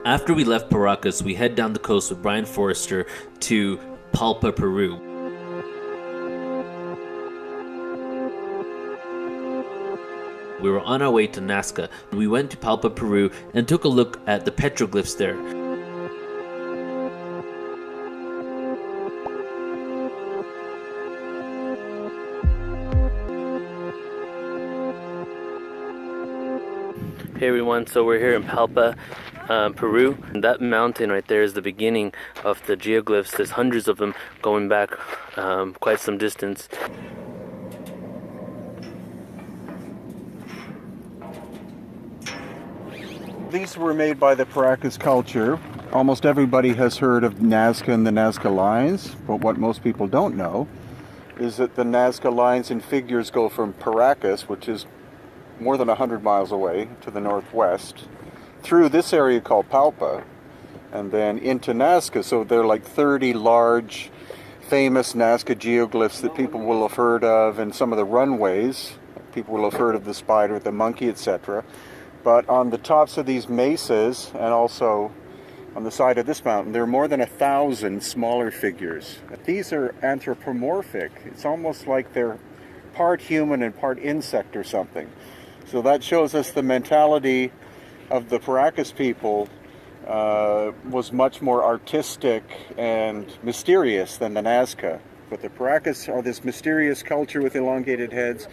After we left Paracas, we head down the coast with Brian Forrester to Palpa, Peru. We were on our way to Nasca. We went to Palpa, Peru and took a look at the petroglyphs there. Hey everyone, so we're here in Palpa, Peru. And that mountain right there is the beginning of the geoglyphs. There's hundreds of them going back quite some distance. These were made by the Paracas culture. Almost everybody has heard of Nasca and the Nasca Lines, but what most people don't know is that the Nasca Lines and figures go from Paracas, which is more than 100 miles away to the northwest, through this area called Palpa, and then into Nasca. So they're like 30 large, famous Nasca geoglyphs that people will have heard of, and some of the runways. People will have heard of the spider, the monkey, etc. But on the tops of these mesas, and also on the side of this mountain, there are more than 1,000 smaller figures. These are anthropomorphic. It's almost like they're part human and part insect or something. So that shows us the mentality of the Paracas people was much more artistic and mysterious than the Nasca. But the Paracas are this mysterious culture with elongated heads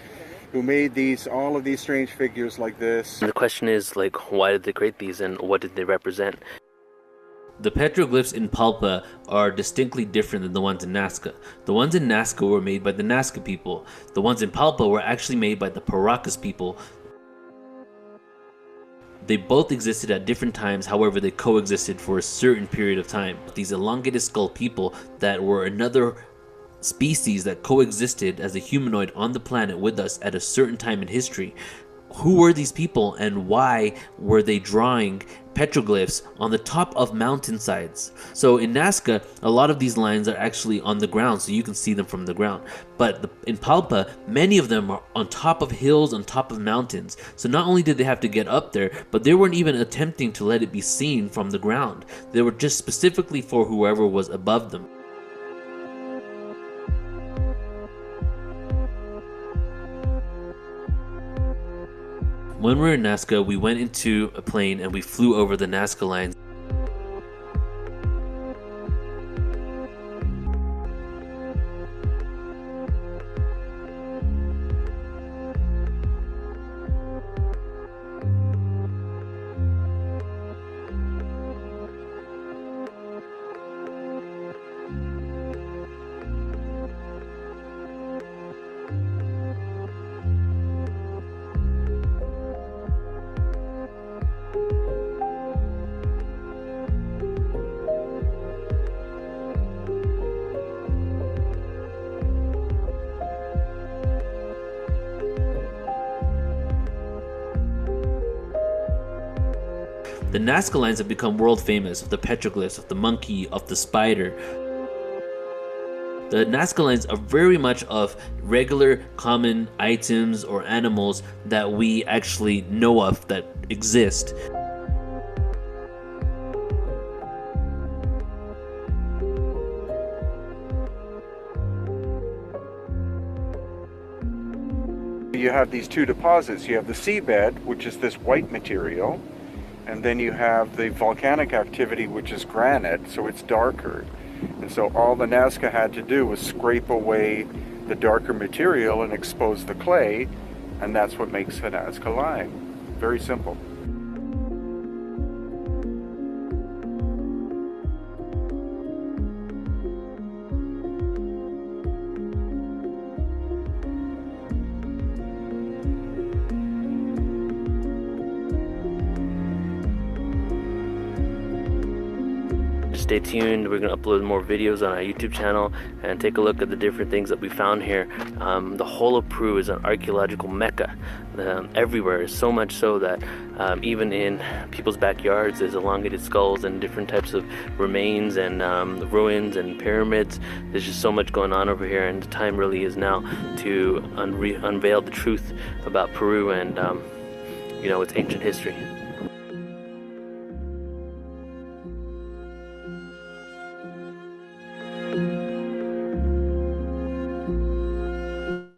who made all of these strange figures like this. The question is, like, why did they create these and what did they represent? The petroglyphs in Palpa are distinctly different than the ones in Nasca. The ones in Nasca were made by the Nasca people. The ones in Palpa were actually made by the Paracas people. They both existed at different times, however they coexisted for a certain period of time. These elongated skull people that were another species that coexisted as a humanoid on the planet with us at a certain time in history. Who were these people and why were they drawing petroglyphs on the top of mountainsides? So in Nasca, a lot of these lines are actually on the ground, so you can see them from the ground. But in Palpa, many of them are on top of hills, on top of mountains. So not only did they have to get up there, but they weren't even attempting to let it be seen from the ground. They were just specifically for whoever was above them. When we were in Nasca, we went into a plane and we flew over the Nasca Lines. The Nasca Lines have become world famous of the petroglyphs, of the monkey, of the spider. The Nasca Lines are very much of regular common items or animals that we actually know of that exist. You have these two deposits. You have the seabed, which is this white material, and then you have the volcanic activity, which is granite, so it's darker. And so all the Nasca had to do was scrape away the darker material and expose the clay, and that's what makes the Nasca line. Very simple. Stay tuned. We're going to upload more videos on our YouTube channel and take a look at the different things that we found here. The whole of Peru is an archaeological mecca everywhere, so much so that even in people's backyards there's elongated skulls and different types of remains and ruins and pyramids. There's just so much going on over here, and the time really is now to unveil the truth about Peru and its ancient history.